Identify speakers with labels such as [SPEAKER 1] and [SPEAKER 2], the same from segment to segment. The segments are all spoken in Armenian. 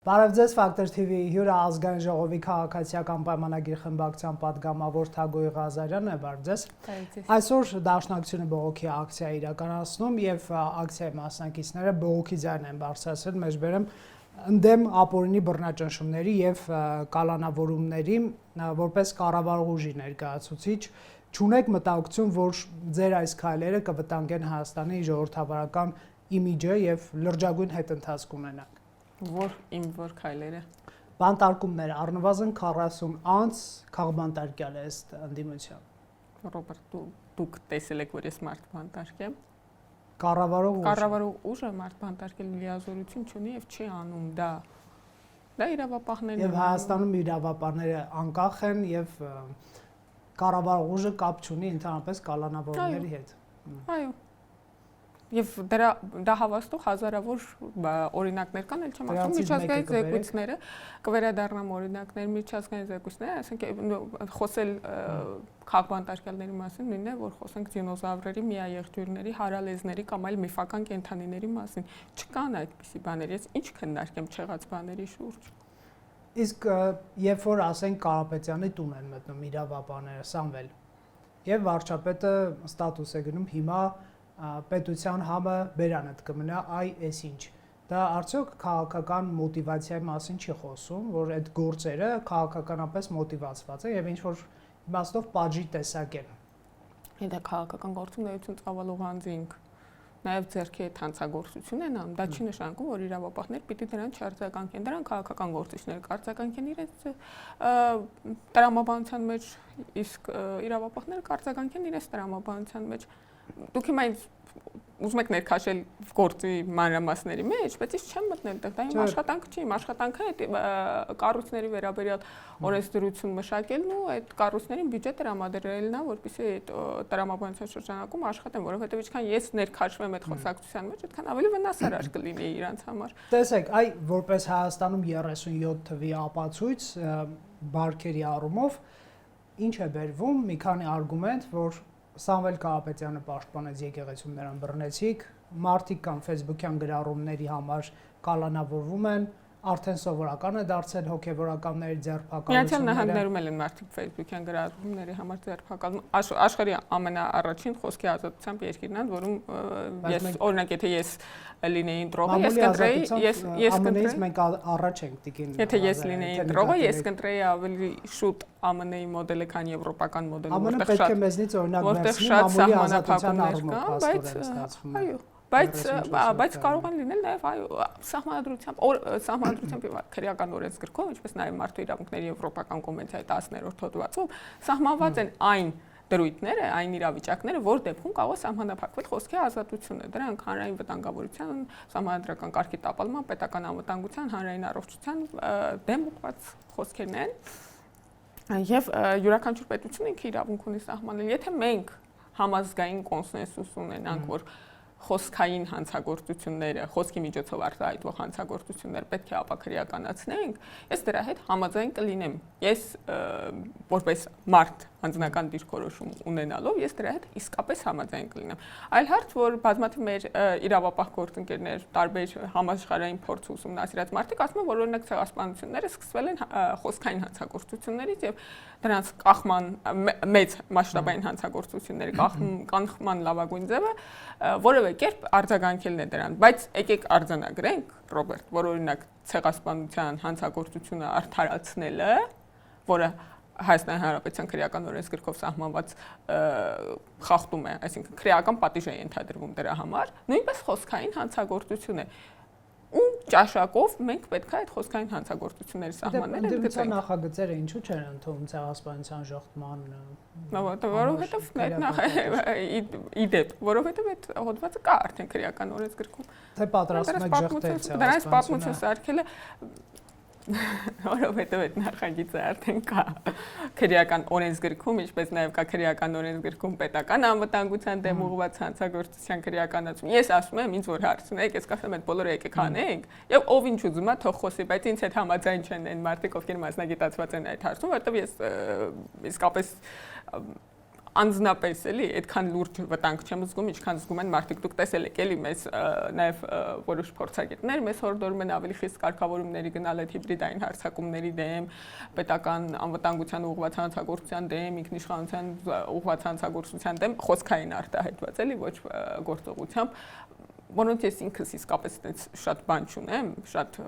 [SPEAKER 1] Բարև ձեզ, Factor TV հյուրը ազգային ժողովի քաղաքացիական պայմանագիր խմբակցության պատգամավոր Թագոյ Ղազարյանն է, բարև ձեզ։ Այսօր Դաշնակցությունը բողոքի ակցիա իրականացնում եւ ակցիայի մասնակիցները բողոքի ձայն են բարձրացրել մեջբերում ընդդեմ ապօրինի բռնաճնշումների եւ կալանավորումների որպես կառավարող ուժի ներկայացուցիչ չունեք մտահոգություն, որ ձեր այս քայլերը կվտանգեն Հայաստանի ժողովրդավարական իմիջը եւ լրջագույն հետընթաց կունենան։
[SPEAKER 2] Որ քայլերը
[SPEAKER 1] բանտարկումները առնվազն 40 անց քաղբանտարկյալ է ըստ ընդդիմության։
[SPEAKER 2] Ռոբերտ, դուք տեսել եք, որ ես մարդ բանտարկեմ։
[SPEAKER 1] Կառավարող
[SPEAKER 2] ուժը մարդ բանտարկել լիազորություն չունի եւ չի անում դա։ Դա իրավապահներն
[SPEAKER 1] եւ Հայաստանում իրավապահները անկախ են եւ կառավարող ուժը կապ չունի ընդհանրապես կալանավորումների հետ։
[SPEAKER 2] Այո։ Եվ դա հավաստող հազարավոր օրինակներ կան, էլ չեմ ասում, միջազգային զեկույցները կվերադառնամ օրինակներ, միջազգային զեկույցները, ասենք խոսել քաղբանտարկյալների մասին, նույնն է, որ խոսենք դինոզավրերի, միաեղջյուրների, հարալեզների կամ այլ միֆական կենդանիների մասին։ Չկան այդպիսի բաներ, ես ինչ քննարկեմ չեղած բաների շուրջ։
[SPEAKER 1] Իսկ երբ որ ասենք Կարապետյանի տուն են մտնում իրավապահները, Սամվել, եւ վարչապետը ստատուս է գնում հիմա պետության համը բերանդ կմնա այս ինչ դա արդյոք քաղաքական մոտիվացիայի մասին չի խոսում որ այդ գործերը քաղաքականապես մոտիվացված են եւ ինչ որ իմաստով պատժի տեսակ են
[SPEAKER 2] դա քաղաքական գործունեություն ծավալող անձինք նաեւ ձեռքի հետ հանցագործություն են անում դա չի նշանակում որ իրավապահներ պիտի դրան չարձագանքեն դրան քաղաքական գործիչներ կարձագանքեն իրենց տրամաբանության մեջ իսկ իրավապահները կարձագանքեն իրենց տրամաբանության մեջ Դուք հիմա ուզում եք ներքաշել գործի մանրամասների մեջ, բայց ես չեմ մտնել դեռ, դա իմ աշխատանքը չի, իմ աշխատանքը այդ կառույցների վերաբերյալ օրենսդրություն մշակելն ու այդ կառույցներին բյուջե տրամադրելն է, որպեսզի այդ տրամաբանության շրջանակում աշխատեն, որովհետև ինչքան ես ներքաշվեմ այդ խոսակցության մեջ, այդքան ավելի վնասարար կլինի իրանց համար։
[SPEAKER 1] Տեսեք, որպես Հայաստանում 37 թվի ապացույց բարքերի առումով ինչ է բերվում, մի քանի արգումենտ, որ Սամվել Կարապետյանը պաշտպանեց եկեղեցում նրան բռնեցիք, մարդիկ կամ Facebook-յան գրառումների համար կալանավորվում են, արդեն սովորական է դարձել հոգևորականների ձերբակալությունը։
[SPEAKER 2] Միացյալ Նահանգներում են մարդիկ Facebook-յան գրառումների համար ձերբակալվում։ Աշխարհի ամենաառաջին խոսքի ազատությամբ երկիրն է, որում ես օրինակ եթե ես լինեի ընտրողը, ես կընտրեի
[SPEAKER 1] մենք առաջ ենք տիկին։
[SPEAKER 2] Եթե ես լինեի ընտրողը, ես կընտրեի ավելի շուտ ԱՄՆ-ի մոդելը, քան եվրոպական մոդելը,
[SPEAKER 1] որտեղ պետք է մեզնից օրինակ վերցնի մամուլի ազատության առումով ստացվում է։
[SPEAKER 2] Բայց կարող են լինել նաև սահմանադրությամբ քրեական օրենսգրքով, ինչպես նաև մարդու իրավունքների եվրոպական կոնվենցիայի 10-րդ հոդվածով սահմանված են այն դրույթները, այն իրավիճակները, որ դեպքում կարող է սահմանափակվել խոսքի ազատությունը։ Դրանք հանրային վտանգավորության, սահմանադրական կարգի տապալման, պետական անվտանգության, հանրային առողջության դեմ ուղղված խոսքերն են։ Եվ յուրաքանչյուր պետություն ինքը իրավունք ունի սահմանել։ Եթե մենք համազգային կոնսենսուս ունենանք, որ խոսքային հանցագործությունները, խոսքի միջոցով արտահայտվող հանցագործությունները պետք է ապաքրեականացնենք, ես դրա հետ համաձայն կլինեմ։ Ես որպես մարդ անձնական դիրքորոշում ունենալով, ես դրա հետ իսկապես համաձայն կլինեմ։ Այլ հարց, որ բազմաթիվ մեր իրավապահ գործընկերներ, տարբեր համաշխարհային փորձ ուսումնասիրած մարդիկ ասում են, որ օրինակ ցեղասպանությունները սկսվել են խոսքային հանցագործություններից եւ դրանց կախման մեծ մասշտաբային հանցագործությունների կանխման լավագույն ձևը որևէ կերպ արձագանքելն է դրան, բայց եկեք արձանագրենք, Ռոբերտ, որ օրինակ ցեղասպանության հանցագործությունը արդարացնելը, որը Հայաստանի Հանրապետության քրեական օրենսգրքով սահմանված խախտում է, այսինքն քրեական պատիժ է ենթադրվում դրա համար, նույնպես խոսքային հանցագործություն է։ Ու ճաշակով մենք պետք է այդ խոսքային հանցագործությունների սահմանները
[SPEAKER 1] ընդդիմության նախագծերը ինչու չեն ընդունում ցեղասպանության ժողտման
[SPEAKER 2] որովհետև այդ հոդվածը կա արդեն քրեական օրենսգրքում։
[SPEAKER 1] Թե պատրաստում եք ժողտել ցեղասպանությունը։
[SPEAKER 2] Դրանց պատմություն սարքելը որովհետև այդ նախագիծը արդեն կա քրեական օրենսգրքում, ինչպես նաև կա քրեական օրենսգրքում պետական անվտանգության դեմ ուղղված հանցագործության քրեականացում։ Ես ասում եմ, ինձ որ հարցնեք, ես կասեմ այդ բոլորը եկեք անենք, եւ ով ինչ ուզում է թող խոսի, բայց ինձ հետ համաձայն չեն այն մարդիկ, ովքեր մասնագիտացված են այդ հարցում, որովհետև ես իսկապես անձնապես էլի այդքան լուրջ վտանգ չեմ զգում, ինչքան զգում են մարդիկ, դուք տեսել եք էլի մեզ նաև որոշ փորձագետներ մեզ հորդորում են ավելի խիստ կարգավորումների գնալ այդ հիբրիդային հարձակումների դեմ, պետական անվտանգության ուղղված հանցագործության դեմ, ինքնիշխանության ուղղված հանցագործության դեմ, խոսքային արտահայտված էլի ոչ գործողությամբ, որոնց ես ինքս իսկապես այդպես շատ բան չունեմ, շատ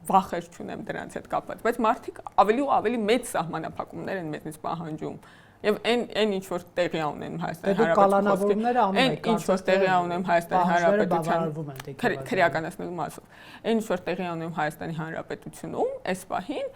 [SPEAKER 2] վախեր չունեմ դրանց հետ կապված, բայց մարդիկ ավելի ու ավելի մեծ սահմանափակումներ են մեզնից պահանջում։ Եվ այն ինչ որ տեղի ունեն Հայաստանի
[SPEAKER 1] Հանրապետությունում,
[SPEAKER 2] այն ինչ որ տեղի ունեմ Հայաստանի Հանրապետության քրեականացնելու մասով, այն ինչ որ տեղի ունեմ Հայաստանի Հանրապետությունում, այս պահին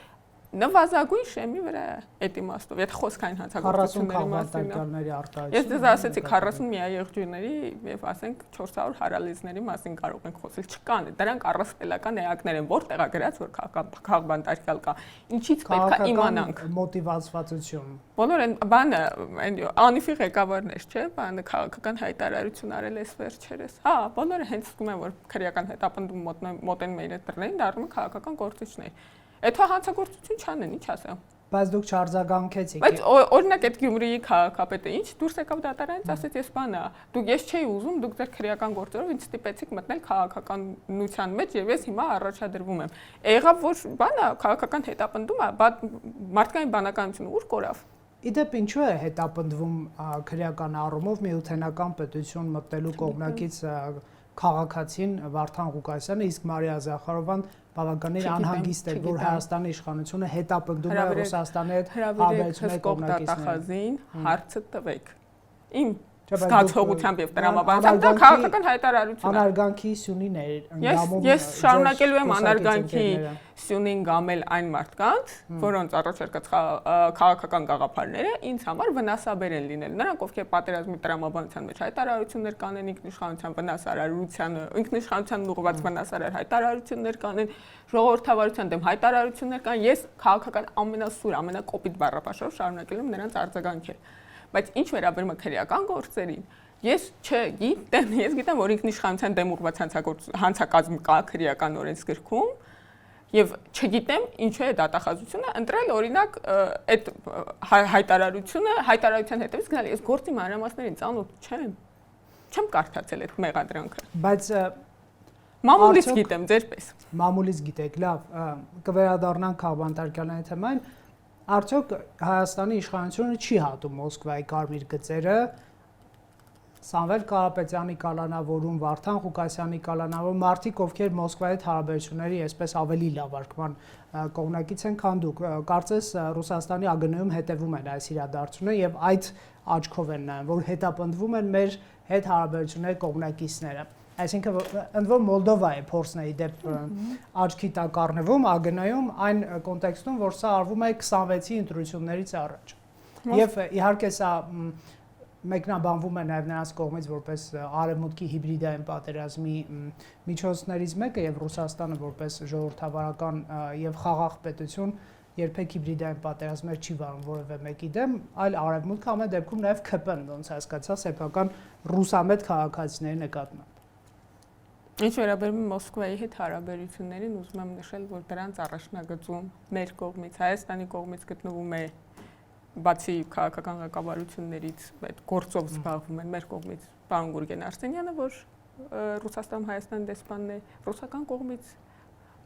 [SPEAKER 2] նվազագույն շեմի վրա այդ իմաստով, եթե խոսքային հանցագործությունների մասին է։ Ես դες ասեցի 40 միաեղջյուրների եւ ասենք 400 հարալիզների մասին կարող ենք խոսել, չկան, դրանք առասպելական էակներ են, որտեղ է գրած, որ քաղաքբանտարկյալ կա, ինչից պետք է իմանանք։
[SPEAKER 1] Մոտիվացվածություն։
[SPEAKER 2] Բոլոր այն բանը, այն անիֆի ղեկավարներ, չէ՞, բանը քաղաքական հայտարարություն արել էս վերջերս։ Հա, բոլորը հենց զգում են, որ քրեական հետապնդում մոտեն մեր դռներին, դառնում են քաղաքական գործիչներ։ Էթո հանցագործություն չանեն, ինչ ասեմ։
[SPEAKER 1] Բայց դուք չարձագանքեցիք։
[SPEAKER 2] Բայց օրինակ այդ Գյումրիի քաղաքապետը ինչ դուրս եկավ դատարանից, ասեց ես բանա, դուք ես չէի ուզում, դուք ձեր քրեական գործերով ինձ ստիպեցիք մտնել քաղաքականության մեջ եւ ես հիմա առաջադրվում եմ։ Եղավ որ բանա, քաղաքական հետապնդում է, մարդկային բանականությունը ուր կորավ։
[SPEAKER 1] Իդեպ ինչու է հետապնդվում քրեական առումով միութենական պետություն մտնելու կողմնակից քաղաքացին Վարդան Ղուկասյանը, իսկ Մարիա Զախարովան բավականին անհանգիստ էր, որ Հայաստանի իշխանությունը հետապնդում է Ռուսաստանի հետ հարաբերությունների կողմնակիցներին։
[SPEAKER 2] Հարցը տվեք։ Իմ զգացողությամբ եւ տրամաբանությամբ դա քաղաքական հայտարարություն է։
[SPEAKER 1] Անարգանքի սյունին է
[SPEAKER 2] գամում։ Ես շարունակելու եմ անարգանքի սյունին գամել այն մարդկանց, որոնց առաջարկած քաղաքական գաղափարները ինձ համար վնասաբեր են լինել։ Նրանք, ովքեր պատերազմի տրամաբանության մեջ հայտարարություններ կանեն, ինքնիշխանության վնասարարությանը, ինքնիշխանությանն ուղղված վնասարար հայտարարություններ կանեն, ժողովրդավարության դեմ հայտարարություններ կանեն, ես քաղաքական ամենասուր, ամենակոպիտ բառապաշարով շարունակել եմ նրանց արձագանքել։ Բայց ինչ վերաբերում է քրեական գործերին, ես չգիտեմ, ես գիտեմ, որ ինքնիշխանության դեմ ուղղված հանցակազմ կա քրեական օրենսգրքում եւ չգիտեմ ինչու է դատախազությունը ընտրել օրինակ այդ հայտարարության հետևից գնալ ես գործի մանրամասներին ծանոթ չեմ կարդացել այդ մեղադրանքը։
[SPEAKER 1] Բայց
[SPEAKER 2] մամուլից գիտեմ ձերպես։
[SPEAKER 1] Մամուլից գիտեք, լավ, կվերադառնանք քաղաքբանտարկյալների թեմային։ Արդյոք Հայաստանի իշխանությունը չի հատում Մոսկվայի կարմիր գծերը, Սամվել Կարապետյանի կալանավորում, Վարդան Ղուկասյանի կալանավորում, մարդիկ, ովքեր Մոսկվայի հետ հարաբերությունների այսպես ավելի լավ արկման կողմնակից են, քան դուք, կարծես Ռուսաստանի ԱԳՆ-ում հետևում են այս իրադարձությունը եւ այդ աչքով են նայում, որ հետապնդվում են մեր հետ հարաբերությունների կողմնակիցները։ Այսինքն ընդ որ Մոլդովայի փորձն է իդեպ աչքի տակ առնվում ԱԳՆ-ում այն կոնտեքստում, որ սա արվում է 26-ի ընտրություններից առաջ։ Եվ իհարկե սա մեկնաբանվում է նաև նրանց կողմից որպես արևմուտքի հիբրիդային պատերազմի միջոցներից մեկը եւ Ռուսաստանը որպես ժողովրդավարական եւ խաղաղ պետություն երբեք հիբրիդային պատերազմներ չի վարում որևէ մեկի դեմ, այլ արևմուտքը ամեն դեպքում նաև ՔՊ-ն, ոնց հասկացա, սեփական ռուսամետ քաղաքացիների նկատմամբ։
[SPEAKER 2] Ինչ վերաբերում է Մոսկվայի հետ հարաբերություններին, ուզում եմ նշել, որ դրանց առաջնագծում մեր կողմից, Հայաստանի կողմից գտնվում է բացի քաղաքական ղեկավարություններից այդ գործով զբաղվում են մեր կողմից պարոն Գուրգեն Արսենյանը, որ Ռուսաստան Հայաստանի դեսպանն է, ռուսական կողմից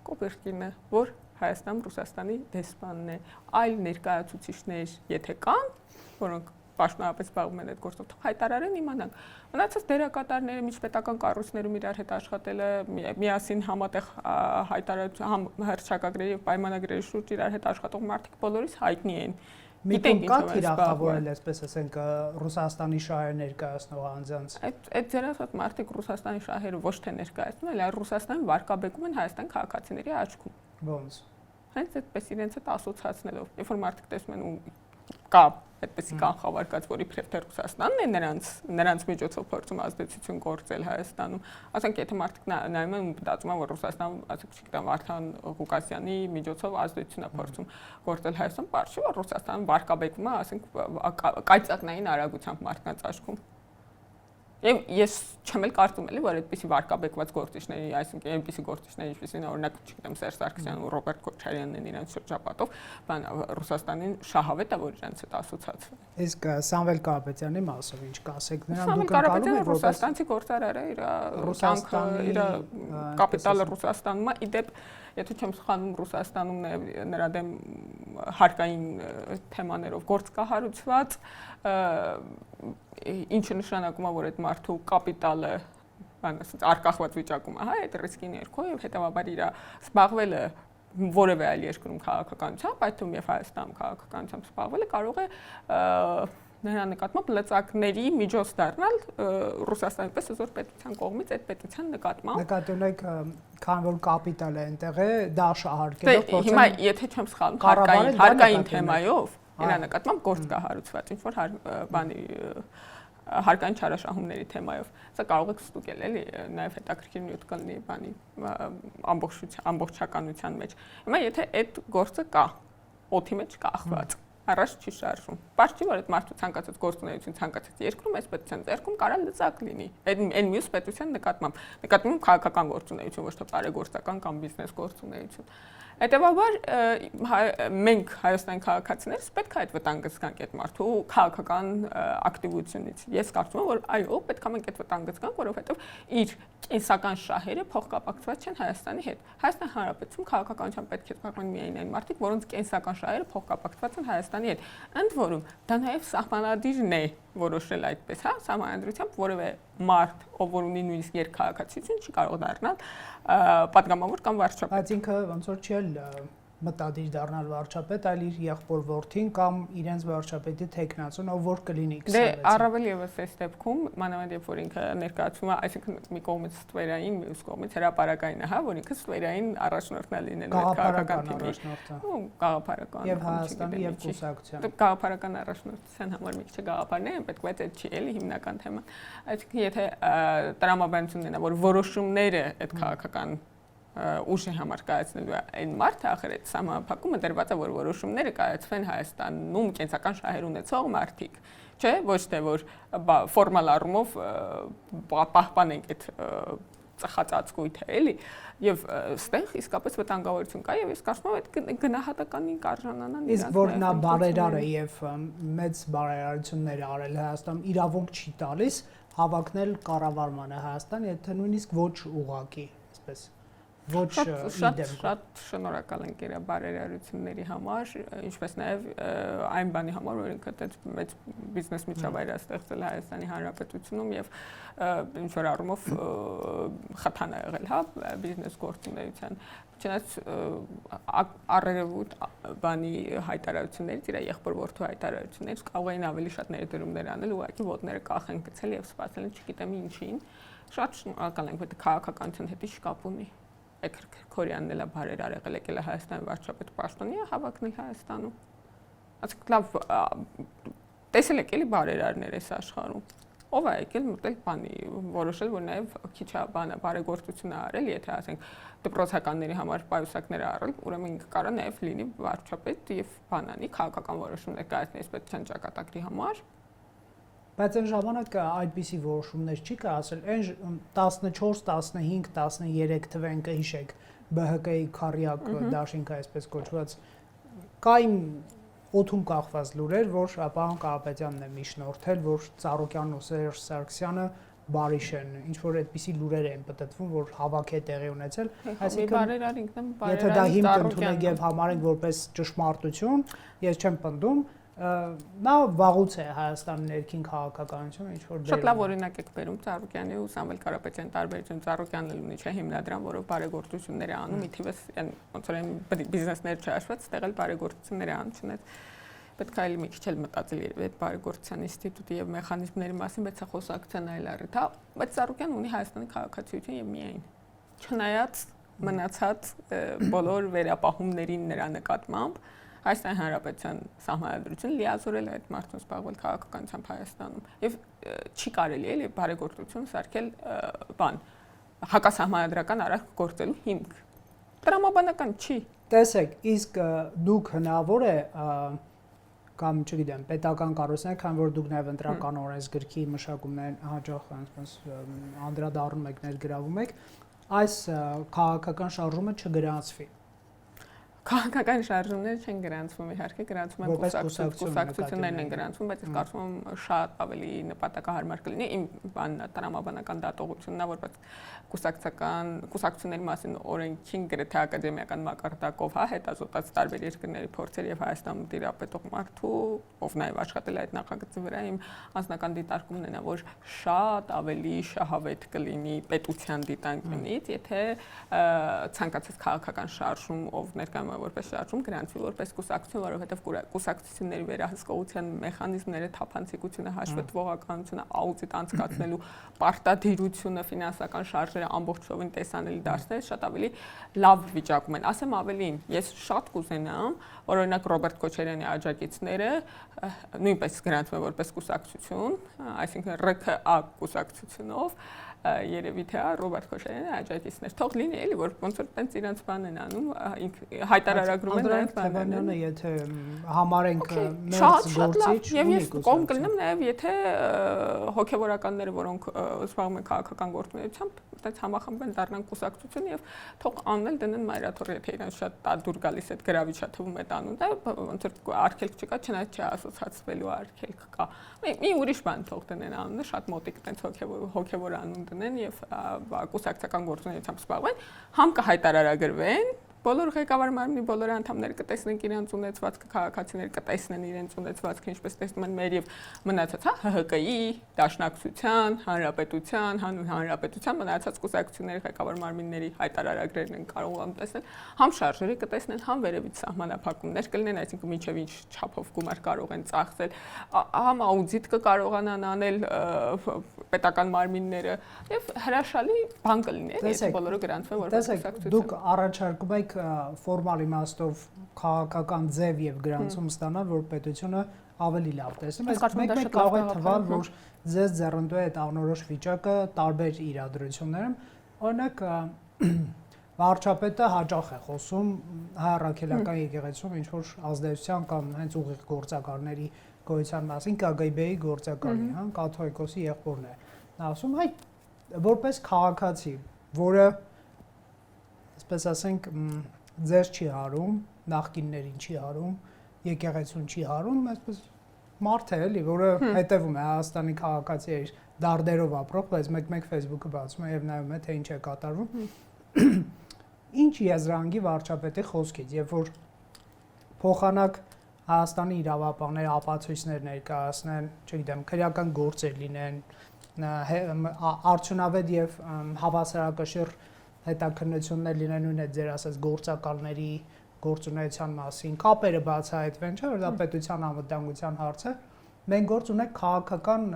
[SPEAKER 2] Կոպերկինը, որ Հայաստան Ռուսաստանի դեսպանն է, այլ ներկայացուցիչներ, եթե կան, որոնք պաշտոնապես զբաղվում են այդ գործով, հայտարարեն իմանանք։ Մնացած դերակատարները միջպետական կառույցներում իրար հետ աշխատելը, միասին համատեղ հռչակագրերի եւ պայմանագրերի շուրջ իրար հետ աշխատող մարդիկ բոլորիս հայտնի են։
[SPEAKER 1] Գիտենք կա թիրախավորել, այսպես ասենք, Ռուսաստանի շահեր ներկայացնող անձանց։
[SPEAKER 2] Այդ ձեր ասած մարդիկ Ռուսաստանի շահերը ոչ թե ներկայացնում, այլ Ռուսաստանի վարկաբեկում են Հայաստան քաղաքացիների աչքում։
[SPEAKER 1] Ոնց։
[SPEAKER 2] Հենց այդպես իրենց հետ ասոցացնելով, երբ որ մարդիկ տեսնում են ու կա այդպեսի կանխավարկած, որ իբրև թե Ռուսաստանն է նրանց միջոցով փորձում ազդեցություն գործել Հայաստանում, ասենք եթե մարդիկ նայում են ու մտածում են, որ Ռուսաստանը, ասենք չգիտեմ, Վարդան Ղուկասյանի միջոցով ազդեցություն է փորձում գործել Հայաստան, բարձ չի, որ Ռուսաստանը վարկաբեկվում է, ասենք կայծակնային արագությամբ մարդկանց աչքում։ Եվ ես չեմ էլ կարծում էլի, որ այդպիսի վարկաբեկված գործիչների, այսինքն այնպիսի գործիչների, ինչպիսին օրինակ, չգիտեմ, Սերժ Սարգսյանն ու Ռոբերտ Քոչարյանն են իրենց շրջապատով, բան Ռուսաստանին շահավետ է, որ իրենց հետ ասոցացվել։
[SPEAKER 1] Իսկ Սամվել Կարապետյանի մասով ինչ կասեք, նրան
[SPEAKER 2] դուք ընկալում եք ռուսաստանցի գործարար է, իր կյանքը, իր կապիտալը Ռուսաստանում է, իդեպ եթե չեմ սխալվում Ռուսաստանում նրա դեմ հարկային թեմաներով գործ կա հարուցված, ինչը նշանակում է, որ այդ մարդու կապիտալը արկախված վիճակում է, հա, այդ ռիսկի ներքո եւ հետեւաբար իր զբաղվելը որևէ այլ երկրում քաղաքականությամբ, այդ թվում եւ Հայաստանում քաղաքականությամբ զբաղվելը կարող է նրա նկատմամբ լծակների միջոց դառնալ Ռուսաստանի պես այսօր պետության կողմից այդ պետության նկատմամբ։
[SPEAKER 1] Նկատի ունեք, քան որ կապիտալ է այնտեղ է, դա շահարկելով
[SPEAKER 2] փորձեն։ Հիմա եթե չեմ սխալվում, հարկային թեմայով նրա նկատմամբ գործ կա հարուցված, ինչ որ բանի հարկային չարաշահումների թեմայով։ Սա կարող եք ստուգել, էլի, նաև հետաքրքիր նյութ կլինի բանի ամբողջականության մեջ։ Հիմա եթե այդ գործը կա, օդի մեջ կախված, առաջ չի շարժվում։ Պարզ չի, որ այդ մարդու ցանկացած գործունեություն, ցանկացած երկրում այս պետության ձեռքում կարող լծակ լինի։ Այն մյուս պետության նկատմամբ քաղաքական գործունեություն, ոչ թե բարեգործական կամ բիզնես գործունեություն։ Հետևաբար մենք Հայաստանի քաղաքացիներս պետք է այդ վտանգը զգանք այդ մարդու քաղաքական ակտիվությունից։ Ես կարծում եմ, որ այո, պետք է մենք այդ վտանգը զգանք, որովհետև իր կենսական շահերը փոխկապակցված չեն Հայաստանի հետ։ Հայաստանի Հանրապետությունում քաղաքականությամբ պետք է զբաղվեն միայն այն մարդիկ, որոնց կենսական շահերը փոխկապակցված են Հայաստանի հետ։ Ընդ որում, դա նաև սահմանադիրն է որոշել այդպես, հա, սահմանադրությամբ որևէ մարդ, ով որ ունի նույնիսկ երկքաղաքացիություն, չի կարող դառնալ պատգամավոր կամ վարչապետ։
[SPEAKER 1] Բայց ինքը ոնց որ չի մտադիր դառնալ վարչապետ, այլ իր եղբոր որդին կամ իրենց վարչապետի թեկնածուն, ով որ կլինի 26-ը։
[SPEAKER 2] Դե առավել եւս այս դեպքում, մանավանդ երբ որ ինքը ներկայացվում է, այսինքն մի կողմից ստվերային, մյուս կողմից հրապարակային է, հա, որ ինքը ստվերային առաջնորդն է լինելու քաղաքական թիմի։ Գաղափարական։
[SPEAKER 1] Եվ Հայաստանի եւ կուսակցության։
[SPEAKER 2] Գաղափարական առաջնորդության համար մի քիչ գաղափարներ են պետք, բայց այդ չի էլի հիմնական թեման։ Այսինքն եթե տրամաբանությունն է, որ որոշումները այդ քաղաքական ուժի համար կայացնելու այն մարդը ախր այդ սահմանափակումը դրված է, որ որոշումները կայացվեն Հայաստանում կենսական շահեր ունեցող մարդիկ, չէ, ոչ թե որ ֆորմալ առումով պահպանենք այդ ծխածածկույթը, էլի, եւ ստեղ իսկապես վտանգավորություն կա եւ ես կարծում եմ այդ գնահատականին կարժանանան։
[SPEAKER 1] Իսկ որ նա բարերար է եւ մեծ բարերարություններ արել Հայաստանում, իրավունք չի տալիս հավակնել կառավարմանը Հայաստան, եթե նույնիսկ ոչ ուղղակի, այսպես ոչ
[SPEAKER 2] շատ շնորհակալ ենք իր բարերարությունների համար, ինչպես նաև այն բանի համար, որ ինքը այդպես մեծ բիզնես միջավայր է ստեղծել Հայաստանի Հանրապետությունում եւ ինչ որ առումով խթան է եղել, հա, բիզնես գործունեության։ Չնայած առերևույթ բանի հայտարարություններից, իր եղբոր որդու հայտարարություններից կարող էին ավելի շատ ներդրումներ անել, ուղղակի ոտները կախեն գցել եւ սպասել, չգիտեմ ինչին։ Շատ շնորհակալ ենք, որ քաղաքականության հետ ինչ կապ ունի։ Քորյանն էլ բարերար եղել եկել է Հայաստանի վարչապետ պաշտոնի հավակնել Հայաստանում։ Այսինքն լավ տեսել եք էլի բարերարներ այս աշխարհում։ Ով է եկել մտել բանի, որոշել, որ նաև քիչ բանը բարեգործություն է արել, եթե ասենք դպրոցականների համար պայուսակներ արել, ուրեմն ինքը կարա նաև լինի վարչապետ եւ բանանի քաղաքական որոշումներ կայացնի այս պետության ճակատագրի համար։
[SPEAKER 1] Բայց այն ժամանակ այդպիսի որոշումներ չի կայացել, այն 14, 15, 13 թվերին հիշեք ԲՀԿ-ի քարյակ դաշինքը այսպես կոչված կային օդում կախված լուրեր, որ պարոն Կարապետյանն է միջնորդել, որ Ծառուկյանն ու Սերժ Սարգսյանը բարիշ են, ինչ որ այդպիսի լուրեր են պատտվում, որ հավաք է տեղի ունեցել,
[SPEAKER 2] այսինքն
[SPEAKER 1] եթե դա հիմք ընդունենք եւ համարենք որպես ճշմարտություն, ես չեմ պնդում, նա վաղուց է Հայաստանի ներքին քաղաքականությունը ինչ որ
[SPEAKER 2] շատ լավ օրինակ եք բերում Ծառուկյանի ու Սամվել Կարապետյանի տարբերությունը Ծառուկյանն էլ ունի չէ հիմնադրամ, որով բարեգործություններ է անում, ի թիվս ոնց որ այն բիզնեսներ չհաշված, ստեղել բարեգործություններ է անում, չնայած պետք է այլ մի քիչ էլ մտածել երևի այդ բարեգործության ինստիտուտի եւ մեխանիզմների մասին, բայց սա խոսակցության այլ առիթ է, բայց Ծառուկյանն ունի Հայաստանի քաղաքացիություն եւ միայն չնայած մնացած բոլոր վերապահումներին նրա նկատմամբ Հայաստանի Հանրապետության սահմանադրությունը լիազորել է այդ մարդուն զբաղվել քաղաքականությամբ Հայաստանում եւ չի կարելի էլի բարեգործություն սարքել բան հակասահմանադրական արարք գործելու հիմք տրամաբանական չի։
[SPEAKER 1] Տեսեք, իսկ դուք հնարավոր է կամ չգիտեմ, պետական կառույցներ, քան որ դուք նաև ընտրական օրենսգրքի մշակումն հաջող այնպես անդրադառնում եք, ներգրավում եք, այս քաղաքական շարժումը չգրանցվի։
[SPEAKER 2] Քաղաքական շարժումները չեն գրանցվում, իհարկե գրանցվում են կուսակցություններն են գրանցվում, բայց ես կարծում եմ շատ ավելի նպատակահարմար կլինի իմ տրամաբանական դատողությունն է, որպես կուսակցությունների մասին օրենքին գրեթե ակադեմիական մակարդակով հետազոտած տարբեր երկրների փորձեր եւ Հայաստանում տիրապետող մարդու, ով նաեւ աշխատել է այդ նախագծի վրա, իմ անձնական դիտարկումն է, որ շատ ավելի շահավետ կլինի պետության դիտանկյունից, եթե ցանկացած քաղաքական շարժում, ով ներկայում որպես շարժում գրանցվի որպես կուսակցություն, որովհետև կուսակցությունների վերահսկողության մեխանիզմները, թափանցիկությունը, հաշվետվողականությունը, աուդիտ անցկացնելու պարտադիրությունը, ֆինանսական շարժերը ամբողջովին տեսանելի դարձնել շատ ավելի լավ վիճակում են։ Ասեմ ավելին, ես շատ կուզենամ, որ օրինակ Ռոբերտ Քոչարյանի աջակիցները նույնպես գրանցվեն որպես կուսակցություն, այսինքն ՌՔԱ կուսակցությունով երևի թե Ռոբերտ Քոչարյանի աջակիցներ թող լինի էլի որ ոնց որ տենց իրենց բանն են անում հայտարարագրում են
[SPEAKER 1] նաև բանները եթե համարենք մերձ գործիչ
[SPEAKER 2] եւ ես կողմ կլինեմ նաև եթե հոգեվորականները որոնք զբաղվում են քաղաքական գործունեությամբ այդպես համախմբեն դառնան կուսակցություն եւ թող աննել դնեն մայրաթոռ եթե իրենց շատ դուր գալիս այդ գրավիչա թվում է տանուն դա ոնց որ արգելք չկա չնայած չասոցացվելու արգելք կա մի ուրիշ բան թող դնեն անունը շատ մոտիկ տենց հոգեվոր անուն դնեն եւ կուսակցական գործունեությամբ զբաղվեն համ կհայտարարագրվեն բոլոր ղեկավար մարմնի բոլոր անդամները կտեսնեն իրենց ունեցվածքը քաղաքացիները կտեսնեն իրենց ունեցվածքը ինչպես տեսնում են մեր եւ մնացած ՀՀԿ-ի դաշնակցության հանրապետության հանրապետության մնացած կուսակցությունների ղեկավար մարմինների հայտարարագրերն են կարող տեսնել համ շարժերը կտեսնեն համ վերևից սահմանափակումներ կլինեն այսինքն միջև ինչ չափով գումար կարող են ծախսել համ աուդիտ կկարողանան անել պետական մարմինները եւ հրաշալի բան կլինի եթե բոլորը գրանցվեն որպես կուսակցություն
[SPEAKER 1] դուք առաջարկում եք ֆորմալ իմաստով քաղաքական ձև եւ գրանցում ստանալ, որ պետությունը ավելի լավ տեսնում։ Բայց մեկ կարող է թվալ, որ ձեզ ձեռնտու է այդ անորոշ վիճակը տարբեր իրադրություններում։ Օրինակ վարչապետը հաճախ է խոսում հայ առաքելական եկեղեցում ինչ որ ազդեցության կամ հենց ուղիղ գործակալների գոյության մասին, ԿԳԲ-ի գործակալի, հա, կաթողիկոսի եղբորն է։ Նա ասում է, որպես քաղաքացի, որը այսպես ասենք ձեր չի հարում, նախկիններին չի հարում, եկեղեցուն չի հարում, այսպես մարդ է էլի, որը հետևում է Հայաստանի քաղաքացիների դարդերով ապրող, բայց մեկ-մեկ Facebook-ը բացում է եւ նայում է թե ինչ է կատարվում։ Ինչ եզրանքի վարչապետի խոսքից, երբ որ փոխանակ Հայաստանի իրավապահները ապացույցներ ներկայացնեն, չգիտեմ, քրեական գործեր լինեն, արդյունավետ եւ հավասարակշիռ հետաքննություններ լինեն նույն այդ ձեր ասած գործակալների գործունեության մասին, կապերը բացահայտվեն, չէ՞ որ դա պետության անվտանգության հարց է։ Մենք գործ ունենք քաղաքական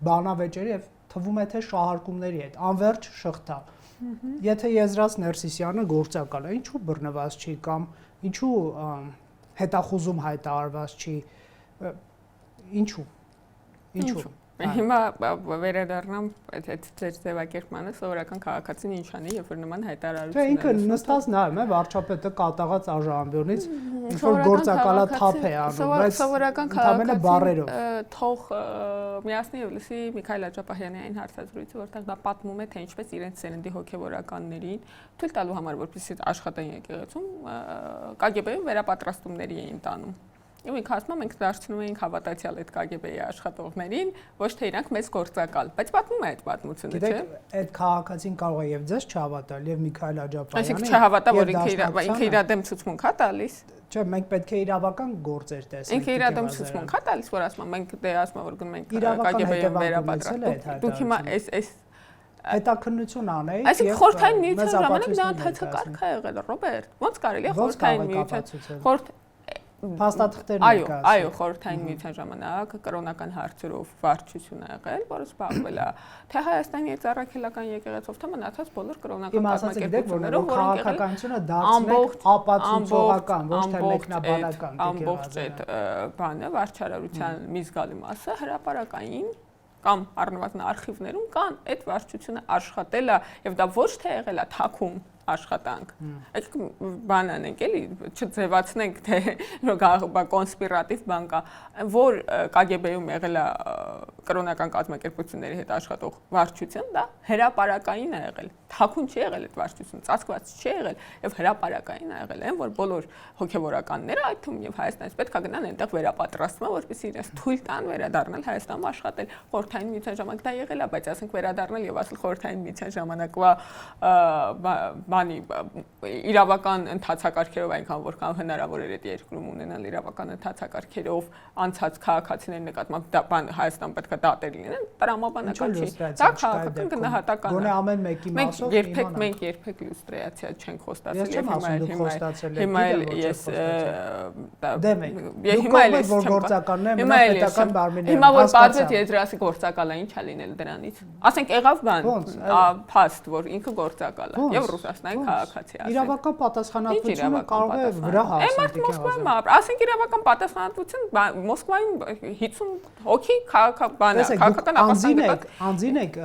[SPEAKER 1] բանավեճերի եւ թվում է թե շահարկումների հետ, անverջ շղթա։ Եթե Եզրած Ներսիսյանը գործակալ է, ինչու բռնված չի կամ ինչու հետախուզում հայտարարված չի, ինչու։
[SPEAKER 2] Հիմա վերադառնամ այդ ձեր ձևակերպմանը սովորական քաղաքացին ինչ անի, երբ որ նման հայտարարություններ։
[SPEAKER 1] Չէ, ինքը նստած նայում է վարչապետը կատաղած արժանամբյուրից, ինչ որ գործակալա թափ է անում, բայց
[SPEAKER 2] սովորական
[SPEAKER 1] քաղաքացին
[SPEAKER 2] թող միացնի եւ լսի Միքայել Աջապահյանի այն հարցազրույցը, որտեղ դա պատմում է, թե ինչպես իրենց սերնդի հոգեվորականներին թույլ տալու համար, որպեսզի աշխատեն եկեղեցում, ԿԳԲ-ում վերապատրաստումների էին տանում։ Եվ ինքը ասում է մենք դարձնում էինք հավատացյալ այդ ԿԳԲ-ի աշխատողներին, ոչ թե իրանք մեզ գործակալ, բայց պատմում է այդ պատմությունը, չէ՞։
[SPEAKER 1] Գիտեք, այդ քաղաքացին կարող է եւ ձեզ չհավատալ, եւ Միքայել Աջապահյանը։
[SPEAKER 2] Այսինքն չհավատա, որ ինքը իր դեմ ցուցմունք է տալիս։
[SPEAKER 1] Չէ, մենք պետք է իրավական գործեր տեսնենք։
[SPEAKER 2] Ինքը իր դեմ ցուցմունք է տալիս, որ ասում մենք դե ասում որ գնում ենք ԿԳԲ-ին վերապատրաստում։ Դուք հիմա այս
[SPEAKER 1] հետաքննություն անեիք։
[SPEAKER 2] Այսինքն խորհրդային միության ժամանակ դա ընթացակարգ է եղել, Ռոբերտ։ Ոնց կարելի է խորհրդային միության
[SPEAKER 1] փաստաթղթեր
[SPEAKER 2] ներկայացնել։ Այո, խորհրդային միության ժամանակ կրոնական հարցերով վարչություն ա եղել, որը զբաղվել է թե Հայաստանի ծառայական եկեղեցով, թե մնացած բոլոր կրոնական կազմակերպություններով, որոնք
[SPEAKER 1] քաղաքականությունը դարձնեք ապացուցողական, ոչ թե մեկնաբանական։
[SPEAKER 2] Ամբողջ այդ բանը վարչարարության մի զգալի մասը հրապարակային կամ առնվազն արխիվներում կան այդ վարչությունը աշխատել է եւ դա ոչ թե եղել է թաքուն աշխատանք։ Այդ բան անենք էլի, չձևացնենք թե կոնսպիրատիվ բան կա, որ KGB-ում եղել է կրոնական կազմակերպությունների հետ աշխատող վարչություն, դա հրապարակային է եղել։ Թաքուն չի եղել այդ վարչությունը, ծածկված չի եղել եւ հրապարակային է եղել, որ բոլոր հոգեվորականները, այդ թվում եւ Հայաստանից պետք է գնան այնտեղ վերապատրաստման, որպեսզի իրենց թույլ տան վերադառնալ Հայաստանում աշխատել։ Խորհրդային միության ժամանակ դա եղել է, բայց ասենք վերադառնալ եւ ասել խորհրդային միության ժամանակվա բանի իրավական ընթացակարգերով այնքան որքան հնարավոր էր այդ երկրում ունենալ իրավական ընթացակարգերով անցած քաղաքացիների նկատմամբ Հայաստան պետք է դատեր լինեն, տրամաբանական չի։ Դա քաղաքական գնահատական է։
[SPEAKER 1] Գոնե ամեն մեկի մասով
[SPEAKER 2] մենք երբեք լյուստրացիա չենք խոստացել եւ հիմա ես
[SPEAKER 1] հիմա ես գործականներ մնաց պետական բարմիններ։
[SPEAKER 2] Հիմա որ բացվեց եզրասի գործակալը ինչ է լինել դրանից։ Ասենք եղավ բան, փաստ, որ ինքը գործակալ է եւ Ռուսաստանի քաղաքացի է։
[SPEAKER 1] Իրավական պատասխանատվությունը կարող է վրա հասնել։
[SPEAKER 2] Մոսկվայում, ասենք իրավական պատասխանատվություն Մոսկվայում 50 հոգի քաղաքական ապաստան
[SPEAKER 1] անձին եք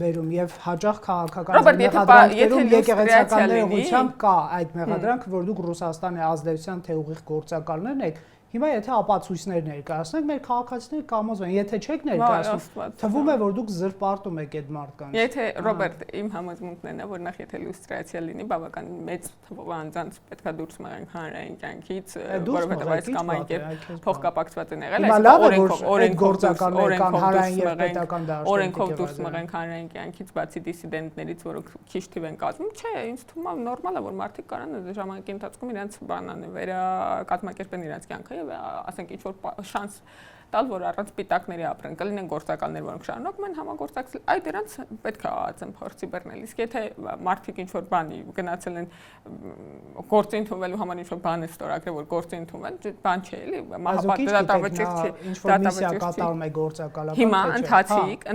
[SPEAKER 1] բերում եւ հաջող քաղաքական մեղադրանքներում եկեղեցական ուղղությամբ կա այդ մեղադրանքը, որ դուք Ռուսաստանի ազդեցության թե ուղիղ գործակալներն եք։ Հիմա եթե ապացույցներ ներկայացնենք, մեր քաղաքացիները կամոզվեն, եթե չեք ներկայացնում, թվում է, որ դուք զրպարտում եք այդ մարդկանց։
[SPEAKER 2] Եթե Ռոբերտ, իմ համոզմունքն է, որ նախ եթե լյուստրացիա լինի, բավական մեծ թվով անձանց պետքա դուրս մղենք հանրային կյանքից, որովհետև այս կամ այն կերպ փոխկապակցված են եղել, օրենքով դուրս մղենք հանրային կյանքից, բացի դիսիդենտներից, որոնք քիչ թիվ են կազմում, չէ, ինձ թվում է նորմալ է, որ մարդիկ կարան ժամանակի ընթացքում իրենց բանան վերակազմակերպեն իրենց կյանքը ասենք ինչ որ շանս տալ, որ առանց պիտակների ապրեն, կլինեն գործակալներ, որոնք շարունակում են համագործակցել, այդ դրանց պետք է ածեն փորձի բռնել։ Իսկ եթե մարդիկ ինչ որ բանի գնացել են գործի ընդունվելու համար ինչ որ բան է ստորագրել, որ գործի ընդունվել, բան չէ, էլի, մահապատասխանատվություն չի,
[SPEAKER 1] ինչ որ միսիա կատարում է գործակալական։
[SPEAKER 2] Հիմա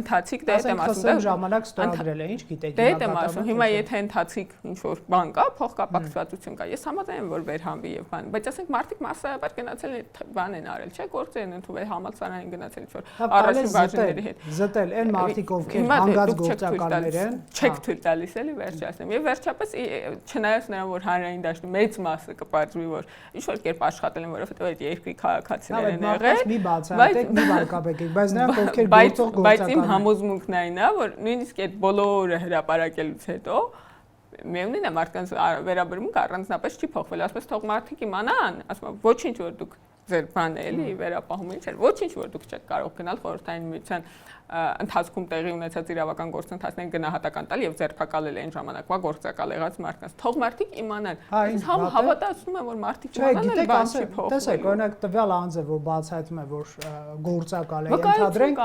[SPEAKER 2] ընթացիկ դե եմ ասում,
[SPEAKER 1] ժամանակ ստորագրել է, ինչ գիտեք։
[SPEAKER 2] Դե եմ ասում, հիմա եթե ընթացիկ ինչ որ բան կա, փոխկապակցվածություն կա, ես համաձայն եմ, որ վերհանվի եւ բան, բայց ասենք մարդիկ մասսայաբար գնացել են բան են արել, չէ, գործի են ընդունվել համալսարանին գնացել ինչ-որ առաջին բաժինների հետ։
[SPEAKER 1] Զտել այն մարդիկ, ովքեր հանգած գործակալներ են,
[SPEAKER 2] չեք թույլ տալիս էլի վերջացնեմ։ Եվ վերջապես չնայած նրան, որ հանրային դաշտի մեծ մասը կպարզվի, որ ինչ-որ կերպ աշխատել են, որովհետև այդ երկրի քաղաքացիներ են եղել,
[SPEAKER 1] մի բացահայտեք, մի վարկաբեկեք, բայց նրանք ովքեր գործող գործակալներ։
[SPEAKER 2] Բայց իմ համոզմունքն այն է, որ նույնիսկ այդ բոլորը հրապարակելուց հետո միևնույն է մարդկանց վերաբերմունքը առանձնապես չի փոխվել, ասես թող մարդիկ իմանան, ասում եմ ոչինչ որ դուք ձեր բանը էլի վերապահում ինչ էր, ոչինչ որ դուք չեք կարող գնալ խորհրդային միության ընթացքում տեղի ունեցած իրավական գործընթացներին գնահատական տալ եւ ձերբակալել այն ժամանակվա գործակալ եղած մարդկանց։ Թող մարդիկ իմանան։ Ես հավատացնում եմ, որ մարդիկ իմանան բան չի փոխվել։
[SPEAKER 1] Տեսեք, օրինակ տվյալ անձը, որ բացահայտում է, որ գործակալ է, ենթադրենք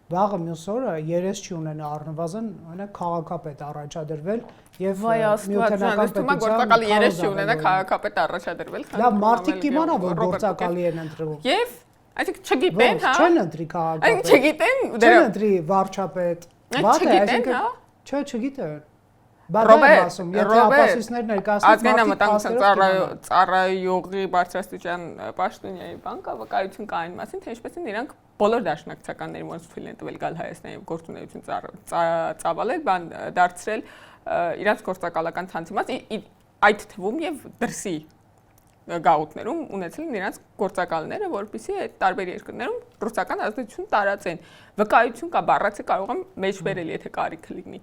[SPEAKER 1] վաղը մյուս օրը երես չի ունենա առնվազն օրինակ քաղաքապետ առաջադրվել եւ
[SPEAKER 2] միութենական
[SPEAKER 1] պետության
[SPEAKER 2] երես չի ունենա քաղաքապետ առաջադրվել։
[SPEAKER 1] Լավ, մարդիկ կիմանա, որ գործակալի են ընտրվում։
[SPEAKER 2] Եվ այսինքն չգիտեն, հա։
[SPEAKER 1] Չեն ընտրի քաղաքապետ։
[SPEAKER 2] Այսինքն չգիտեն,
[SPEAKER 1] չեն ընտրի վարչապետ։
[SPEAKER 2] Չգիտեն, հա։
[SPEAKER 1] Չէ, չգիտեն։ Բայց ասում, եթե ապացույցներ ներկայացնեն
[SPEAKER 2] ազգային ծառայողի բարձրաստիճան պաշտոնյայի բանկա վկայություն կա այն մասին, թե ինչպես են իրանք բոլոր դաշնակցականներին ոնց թույլ են տվել գալ Հայաստան եւ գործունեություն ծավալել, բան դարձրել իրանք գործակալական ցանցի մաս, այդ թվում եւ դրսի գաղութներում ունեցել են իրանք գործակալները, որպեսզի այդ տարբեր երկրներում ռուսական ազդեցություն տարածեն։ Վկայություն կա, բառացի կարող եմ մեջբերել, եթե կարիքը լինի։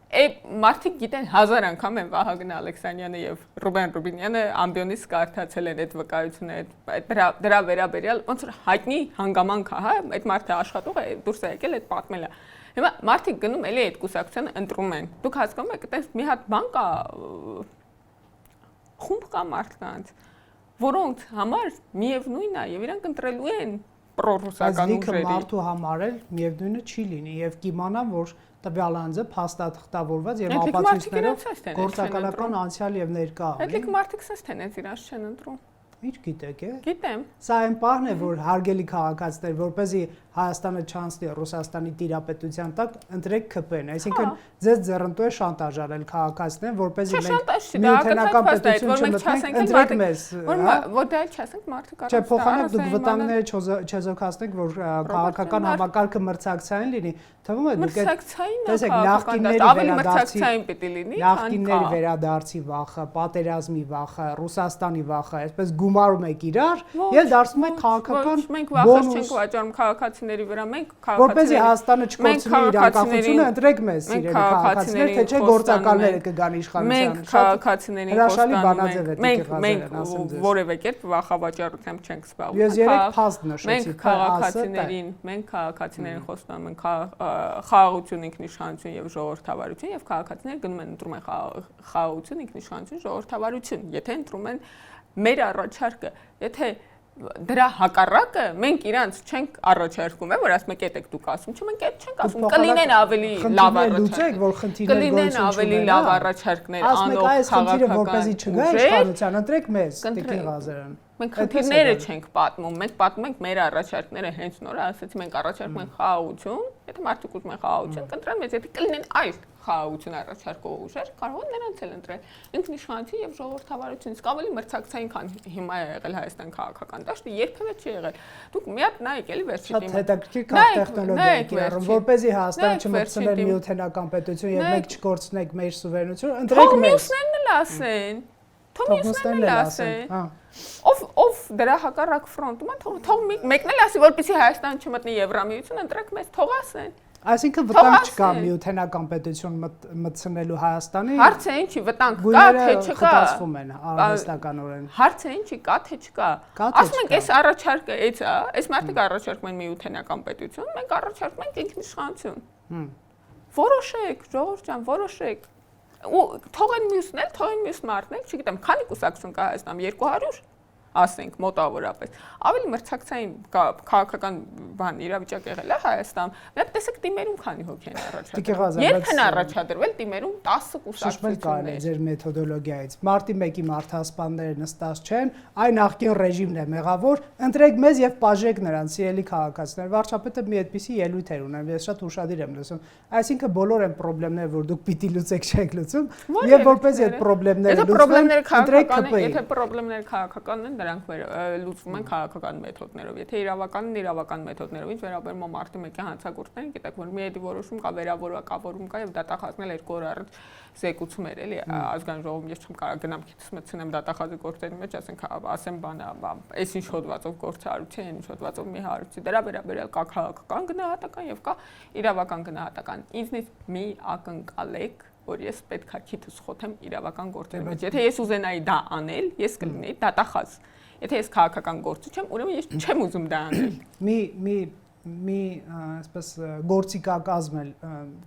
[SPEAKER 2] Մարդիկ գիտեն 1000 անգամ են Վահագն Ալեքսանյանը եւ Ռուբեն Ռուբինյանը ամբիոնից կարդացել են այդ վկայությունը, դրա վերաբերյալ ոնց որ հայտնի հանգամանք է, հա, այդ մարդը աշխատող է, դուրս է եկել, այդ պատմել է։ Հիմա մարդիկ գնում էլի այդ կուսակցությունը ընտրում են։ Դուք հասկանում եք, այտենց մի հատ բան կա, խումբ կա մարդկանց, որոնց համար միևնույնն է եւ իրանք ընտրելու են պրոռուսական ուժերի։
[SPEAKER 1] Բայց մարդու համար էլ միևնույնը չի լինի եւ կիմանան, որ տվյալ անձը փաստաթղթավորված եւ ապացույցներով գործակալական անցյալ եւ ներկա ունի։
[SPEAKER 2] Այդիկ մարդիկ սենց թենից իրանց չեն ընտրում։
[SPEAKER 1] Ինչ գիտեք, է։
[SPEAKER 2] Գիտեմ։
[SPEAKER 1] Սա այն պահն է, որ հարգելի քաղաքացիներ, որպեսզի Հայաստանը չանցնի Ռուսաստանի տիրապետության տակ, ընտրեք ԿՊ-ն, այսինքն ձեզ ձեռնտու է շանտաժարել քաղաքացիներին, որպեսզի մենք միութենական պետություն չմտնենք, ընտրեք մեզ։
[SPEAKER 2] Որ դա չասենք մարդը կարող է։
[SPEAKER 1] Չէ, փոխանակ դուք վտանգները չեզոքացնեք, որ քաղաքական համակարգը մրցակցային լինի։ Թվում է դուք նախկինների վերադարձի վախը, պատերազմի վախը, Ռուսաստանի վախը, այսպես գումարում եք իրար եւ դարձնում եք քաղաքական
[SPEAKER 2] մենք վախը չենք վաճառում քաղաքացիների վրա, մենք
[SPEAKER 1] որպեսզի Հայաստանը չկորցնի իր անկախությունը, ընտրեք մեզ սիրելի քաղաքացիներ, թե չէ գործակալները կգան իշխանության։
[SPEAKER 2] Մենք քաղաքացիներին խոստանում ենք, մենք որևէ կերպ վախավաճառությամբ չենք զբաղվում։
[SPEAKER 1] Ես երեք փաստ նշեցի,
[SPEAKER 2] մենք քաղաքացիներին խոստանում ենք խաղաղություն, ինքնիշխանություն եւ ժողովրդավարություն եւ քաղաքացիները գնում են ընտրում են խաղաղություն, ինքնիշխանություն, ժողովրդավարություն։ Եթե ընտրում են մեր առաջարկը, եթե դրա հակառակը մենք իրանց չենք առաջարկում, որ ասում եք էդ եք դուք ասում, չէ մենք այդ չենք ասում, կլինեն ավելի լավ առաջարկներ, կլինեն ավելի լավ առաջարկներ, անող քաղաքական,
[SPEAKER 1] որպեսզի չգա իշխանության, ընտրեք մեզ, Տիկին Ղազարյան։
[SPEAKER 2] Մենք խնդիրները չենք պատմում, մենք պատմում ենք մեր առաջարկները հենց նոր ասացի, մենք առաջարկում ենք խաղաղություն, եթե մարդիկ ուզում են խաղաղություն, կընտրեն մեզ, եթե կլինեն այլ խաղաղություն առաջարկող ուժեր, կարող են նրանց էլ ընտրել։ Ինքնիշխանություն եւ ժողովրդավարություն, իսկ ավելի մրցակցային, քան հիմա է եղել Հայաստան քաղաքական դաշտը, երբևէ չի եղել։ Դուք մի հատ նայեք էլի վերջի
[SPEAKER 1] շատ հետաքրքիր քաղտեխնոլոգիա է կիրառում, որպեսզի Հայաստանը չմտցներ միութենական պետություն եւ մենք չկորցնենք մեր սուվերենությունը, ընտրեք մեզ։
[SPEAKER 2] Թոմիսներն էլ ասեն։ Թոմիսներն էլ ասեն։ Ով դրա հակառակ ֆրոնտում է, թող մեկն էլ ասի, որպեսզի Հայաստանը չմտնի Եվրամիություն, ընտրեք մեզ, թող ասեն։
[SPEAKER 1] Այսինքն վտանգ չկա միութենական պետություն մտցնելու Հայաստանի։
[SPEAKER 2] Հարցը ինչի վտանգ կա, թե չկա։
[SPEAKER 1] Խտացվում են արհեստականորեն։
[SPEAKER 2] Հարցը ինչի կա, թե չկա։ Ասում ենք, այս առաջարկը էց է, այս մարդիկ առաջարկում են միութենական պետություն, մենք առաջարկում ենք ինքնիշխանություն։ Որոշեք, ժողովուրդ ջան, որոշեք։ Ու թողեն մյուսն էլ, թողեն մյուս մարդն էլ, չգիտեմ, քանի կուսակցություն կա Հայաստանում, 200 ասենք մոտավորապես ավելի մրցակցային քաղաքական բան իրավիճակ եղել է Հայաստանում։ Մենք տեսեք թիմերում քանի հոգի են առաջադրվել։ Երբ են առաջադրվել թիմերում 10 կուսակցություններ։
[SPEAKER 1] Ձեր մեթոդոլոգիայից մարտի 1-ի մարդասպանները նստած չեն, այն նախկին ռեժիմն է մեղավոր, ընտրեք մեզ եւ բաժեք նրանց սիրելի քաղաքացիներ։ Վարչապետը մի այդպիսի ելույթ էր ունենում, ես շատ ուշադիր եմ լսում։ Այսինքն բոլոր այն խնդիրները, որ դուք պիտի լուծեք, չեք լուծում, եւ որպես այդ խնդիրները լուծվեն, ընտրեք ԿՊ-ը։
[SPEAKER 2] Եթե խնդիրները քաղաքական են, դրանք լուծվում են քաղաքական մեթոդներով։ Եթե իրավական մեթոդներով, ինչ վերաբերում է մարտի 1-ի հանցագործներին, գիտեք, որ մի էդի որոշում կա, վերավորակավորում կա եւ դատախազն էլ 2 օր առաջ զեկուցում էր, էլի ազգային ժողովում ես չեմ կարող գնամ քիթս մտցնեմ դատախազի գործերի մեջ, ասեմ բանը, այս ինչ հոդվածով գործարարություն, այն ինչ հոդվածով մի հարցի, դրա վերաբերյալ կա քաղաքական գնահատական եւ կա իրավական գնահատական։ Ինձնից մի ակնկալեք, որ ես պետքա քիթս խոթեմ իրավական գործերի մեջ։ Եթե ես ուզենայի դա անել, ես կլինեի դատախազ։ Եթե ես քաղաքական գործիչ եմ, ուրեմն ես չեմ ուզում դա անել։
[SPEAKER 1] Մի այսպես գործիքակազմ էլ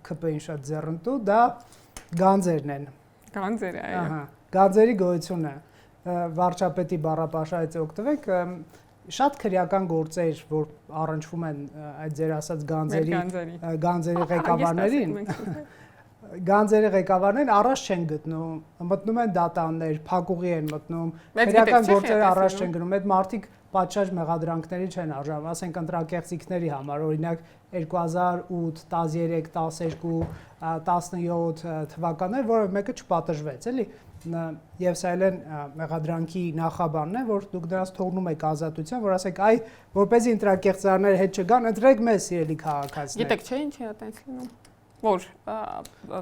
[SPEAKER 1] ԿՊ-ին շատ ձեռնտու, դա գանձերն են։
[SPEAKER 2] Գանձերը, այո։
[SPEAKER 1] Ահա, գանձերի գոյությունը վարչապետի բառապաշարից օգտվեք, շատ քրեական գործեր, որ առնչվում են այդ ձեր ասած գանձերի ղեկավարներին։ Գանձերի ղեկավարներն առաջ չեն գտնում, մտնում են դատաններ, փակուղի են մտնում, քրեական գործերը առաջ չեն գնում, այդ մարդիկ պատշաճ մեղադրանքների չեն արժանանում, ասենք ընտրակեղծիքների համար, օրինակ 2008, 13, 12, 17 թվականներ, որը մեկը չպատժվեց, էլի, եւ սա էլ են մեղադրանքի նախաբանն է, որ դուք դրանց թողնում եք ազատության, որ ասեք, այ որպեսզի ընտրակեղծարները հետ չգան, ընտրեք մեզ սիրելի քաղաքացիներ։
[SPEAKER 2] Գիտեք, չէ՞ ինչ է այդպես լինում։ Որ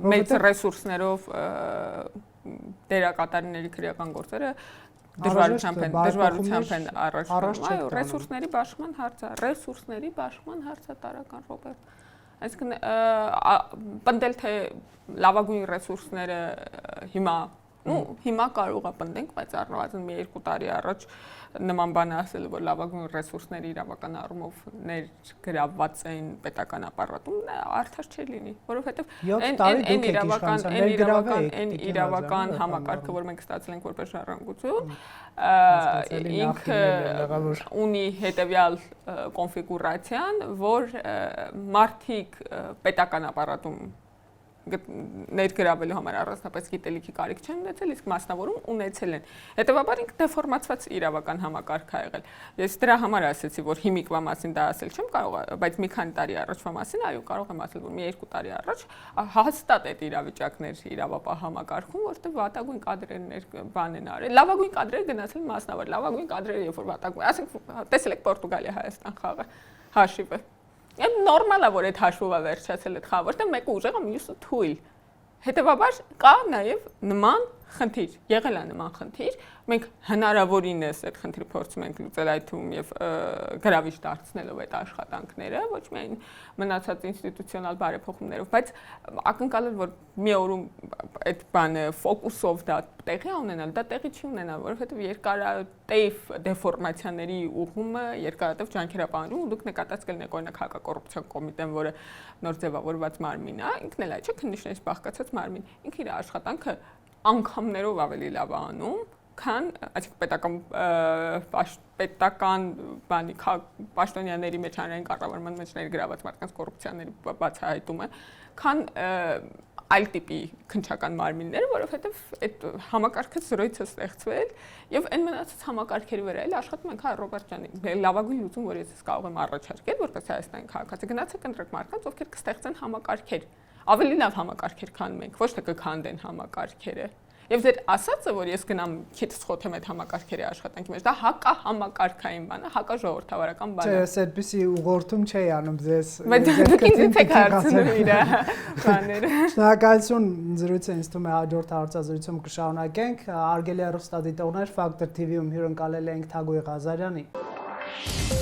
[SPEAKER 2] մեծ ռեսուրսներով դերակատարների քրեական գործերը դժվարությամբ են առաջ գնում։ Այո, ռեսուրսների բաշխման հարցը տարական Ռոբերտ։ Այսինքն պնդել թե լավագույն ռեսուրսները հիմա կարող է պնդենք, բայց առնվազն մի 2 տարի առաջ նման բան ասել, որ լավագույն ռեսուրսները իրավական առումով ներգրավված են պետական ապարատում, արդար չի լինի, որովհետև այն իրավական համակարգը, որ մենք ստացել ենք որպես ժառանգություն, ինքը ունի հետևյալ կոնֆիգուրացիան, որ մարդիկ պետական ապարատում ներգրավելու համար առանձնապես գիտելիքի կարիք չեն ունեցել, իսկ մասնավորում ունեցել են։ Հետևաբար ինքը դեֆորմացված իրավական համակարգ ա եղել։ Ես դրա համար ասացի, որ հիմիկվա մասին դա ասել չեմ կարող, բայց մի քանի տարի առաջվա մասին այո կարող եմ ասել, որ մի 2 տարի առաջ հաստատ այդ իրավիճակներ իրավապահ համակարգում, որտեղ վատագույն կադրերներ բան են արել։ Լավագույն կադրերը գնացել մասնավոր, լավագույն կադրերը երբ որ վատագույն, ասենք տեսել եք Պորտուգալիա-Հայաստան խաղը, հաշիվը։ Եմ նորմալ է որ այդ հաշվով է վերջացել այդ խաղը, որտեղ մեկը ուժեղ է, մյուսը թույլ։ Հետևաբար կա նաև նման խնդիր, եղել է նման խնդիր, մենք հնարավորինս այդ խնդիրը փորձում ենք լուծել այդ թվում եւ գրավիչ դարձնելով այդ աշխատանքները, ոչ միայն մնացած ինստիտուցիոնալ բարեփոխումներով, բայց ակնկալել որ մի օրում այդ բանը ֆոկուսով դա տեղի ունենալ, դա տեղի չի ունենալ, որովհետեւ երկարատև դեֆորմացիաների ուղումը երկարատև ջանքեր է պահանջում, ու դուք նկատած կլինեք օրինակ հակակոռուպցիոն կոմիտեն, որը նոր ձևավորված մարմին է, ինքն էլ չէ քննիչներից բաղկացած մարմին, ինքը իր աշխատանքը անգամներով ավելի լավ է անում, քան պետական բանի պաշտոնյաների մեջ հանրային կառավարման մեջ ներգրաված մարդկանց կոռուպցիաների բացահայտումը, քան այլ տիպի քննչական մարմինները, որովհետև այդ համակարգը զրոյցը ստեղծվել եւ այն մնացած համակարգերի վրա էլ աշխատում ենք Ռոբերտ ջանի լավագույն լուծում, որ ես կարող եմ առաջարկել, որպես Հայաստանի քաղաքացի, գնացեք ընտրեք մարդկանց, ովքեր կստեղծեն համակարգեր, ավելի լավ համակարգեր, քան մենք, ոչ թե կքանդեն համակարգերը։ Եվ ձեր ասածը, որ ես գնամ քիթ խոթեմ այդ համակարգերի աշխատանքի մեջ, դա հակա համակարգային բան է, հակա ժողովրդավարական բան է։
[SPEAKER 1] Չէ, ես այդպեսի ուղղորդում չէի անում ձեզ։
[SPEAKER 2] Բայց դուք ինձ եք հարցնում իր բաները։
[SPEAKER 1] Շնորհակալություն, զրույցը ինձ թվում է հաջորդ հարցազրույցում կշարունակենք։ Արգելի հեռուստադիտողներ, Factor TV-ում հյուրընկալել ենք Թագուհի Ղազարյանին։